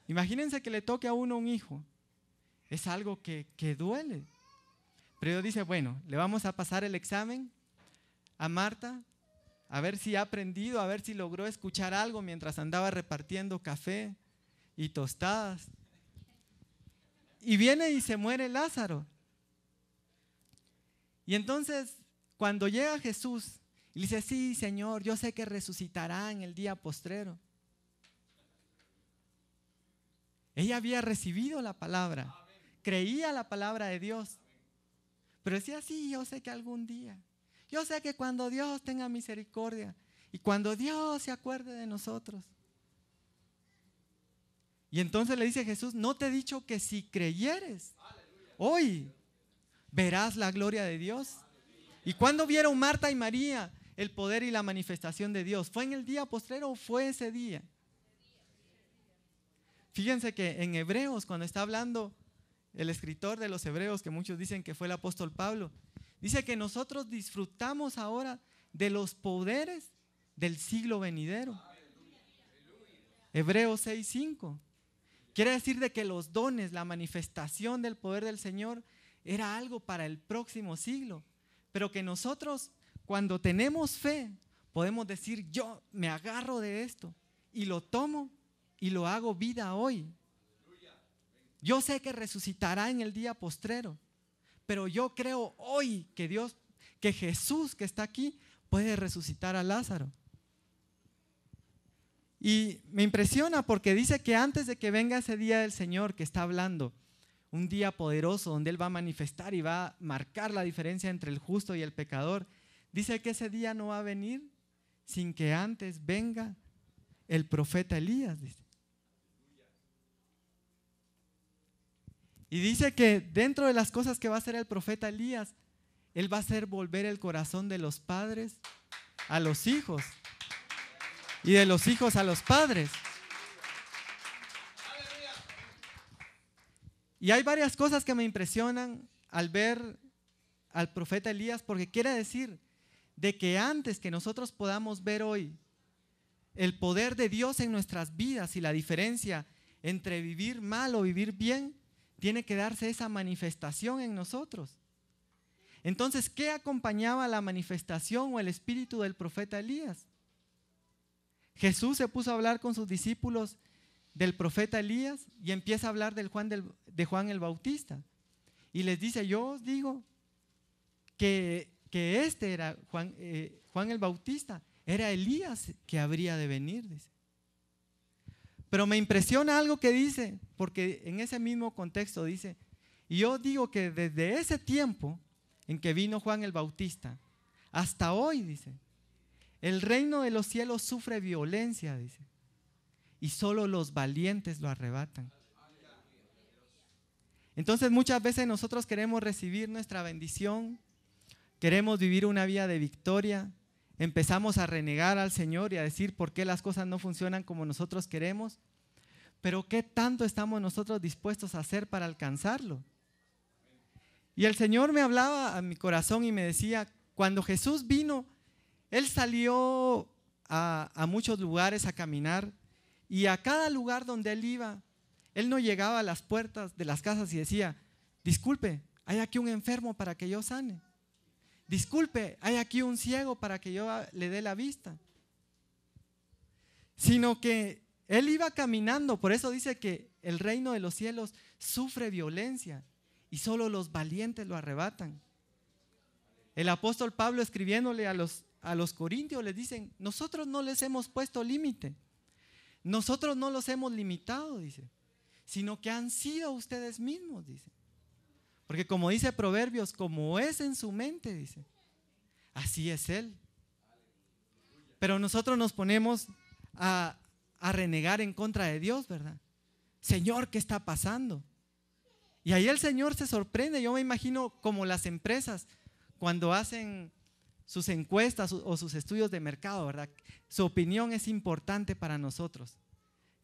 Imagínense que le toque a uno un hijo. Es algo que duele. Pero Dios dice, bueno, le vamos a pasar el examen a Marta, a ver si ha aprendido, a ver si logró escuchar algo mientras andaba repartiendo café y tostadas. Y viene y se muere Lázaro. Y entonces, cuando llega Jesús, y dice, sí, Señor, yo sé que resucitará en el día postrero. Ella había recibido la palabra, creía la palabra de Dios, pero decía, sí, yo sé que algún día, yo sé que cuando Dios tenga misericordia y cuando Dios se acuerde de nosotros. Y entonces le dice Jesús, ¿no te he dicho que si creyeres, hoy verás la gloria de Dios? ¿Y cuándo vieron Marta y María el poder y la manifestación de Dios? ¿Fue en el día postrero o fue ese día? Fíjense que en Hebreos, cuando está hablando el escritor de los Hebreos, que muchos dicen que fue el apóstol Pablo, dice que nosotros disfrutamos ahora de los poderes del siglo venidero. Hebreos 6:5. Quiere decir de que los dones, la manifestación del poder del Señor era algo para el próximo siglo, pero que nosotros cuando tenemos fe podemos decir, yo me agarro de esto y lo tomo y lo hago vida hoy. Yo sé que resucitará en el día postrero, pero yo creo hoy que Jesús que está aquí puede resucitar a Lázaro. Y me impresiona porque dice que antes de que venga ese día del Señor que está hablando, un día poderoso donde Él va a manifestar y va a marcar la diferencia entre el justo y el pecador, dice que ese día no va a venir sin que antes venga el profeta Elías, dice. Y dice que dentro de las cosas que va a hacer el profeta Elías, él va a hacer volver el corazón de los padres a los hijos y de los hijos a los padres. Y hay varias cosas que me impresionan al ver al profeta Elías, porque quiere decir de que antes que nosotros podamos ver hoy el poder de Dios en nuestras vidas y la diferencia entre vivir mal o vivir bien, tiene que darse esa manifestación en nosotros. Entonces, ¿qué acompañaba la manifestación o el espíritu del profeta Elías? Jesús se puso a hablar con sus discípulos del profeta Elías y empieza a hablar de Juan el Bautista. Y les dice, yo os digo que este era Juan el Bautista, era Elías que habría de venir, dice. Pero me impresiona algo que dice, porque en ese mismo contexto dice, y yo digo que desde ese tiempo en que vino Juan el Bautista hasta hoy, dice, el reino de los cielos sufre violencia, dice, y solo los valientes lo arrebatan. Entonces muchas veces nosotros queremos recibir nuestra bendición, queremos vivir una vida de victoria, empezamos a renegar al Señor y a decir por qué las cosas no funcionan como nosotros queremos, pero ¿qué tanto estamos nosotros dispuestos a hacer para alcanzarlo? Y el Señor me hablaba a mi corazón y me decía, cuando Jesús vino, Él salió a muchos lugares a caminar y a cada lugar donde Él iba, Él no llegaba a las puertas de las casas y decía, disculpe, hay aquí un enfermo para que yo sane. Disculpe, hay aquí un ciego para que yo le dé la vista. Sino que Él iba caminando, por eso dice que el reino de los cielos sufre violencia y solo los valientes lo arrebatan. El apóstol Pablo escribiéndole a los corintios les dicen, nosotros no les hemos puesto límite, nosotros no los hemos limitado, dice, sino que han sido ustedes mismos, dice. Porque como dice Proverbios, como es en su mente, dice, así es Él. Pero nosotros nos ponemos a renegar en contra de Dios, ¿verdad? Señor, ¿qué está pasando? Y ahí el Señor se sorprende. Yo me imagino como las empresas cuando hacen sus encuestas o sus estudios de mercado, ¿verdad? Su opinión es importante para nosotros.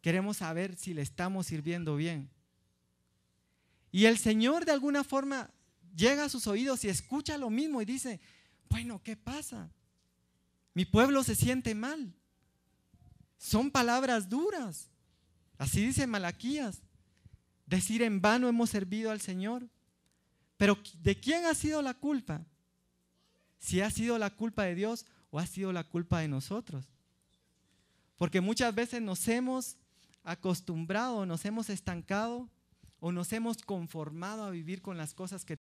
Queremos saber si le estamos sirviendo bien. Y el Señor de alguna forma llega a sus oídos y escucha lo mismo y dice, bueno, ¿qué pasa? Mi pueblo se siente mal. Son palabras duras. Así dice Malaquías. Decir en vano hemos servido al Señor. Pero ¿de quién ha sido la culpa? Si ha sido la culpa de Dios o ha sido la culpa de nosotros. Porque muchas veces nos hemos acostumbrado, nos hemos estancado o nos hemos conformado a vivir con las cosas que